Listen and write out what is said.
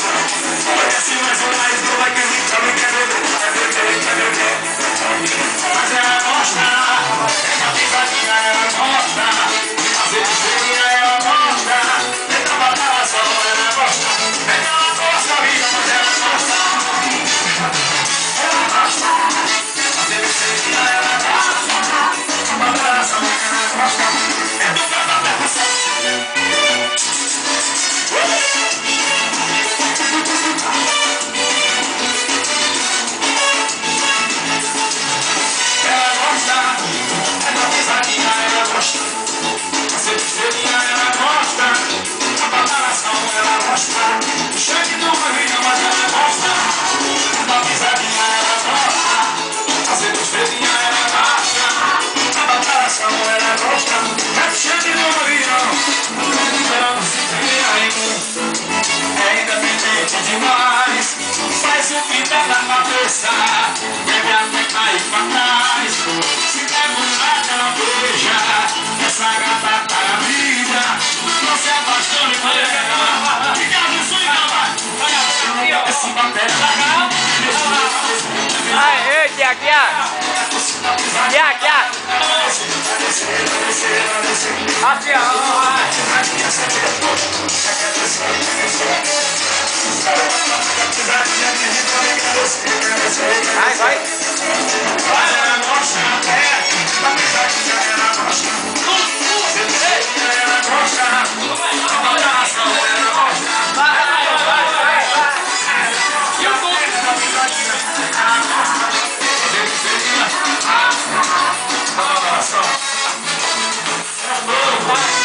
Conhece mais ou mais, não vai querer, também quer ver, mas ela gosta, é uma pisadinha, ela gosta, fazer diferença ela gosta, é trabalhar só ela gosta, ela gosta, vida, mas ela gosta, fazer diferença ela gosta, trabalhar só ela gosta, é do cara da raça. Chegue do barriga, mas ela gosta. Uma pisadinha ela gosta. Fazer busteirinha ela gosta. A bataração ela gosta. Chegue do barriga, não se vira em mim. É independente demais. Faz o que dá na cabeça. Deve até cair pra trás. Se der vontade, não beija. Essa gata tá na vida. Não se apaixone por ela. Ai, Jack. Aqui, vai. Vai.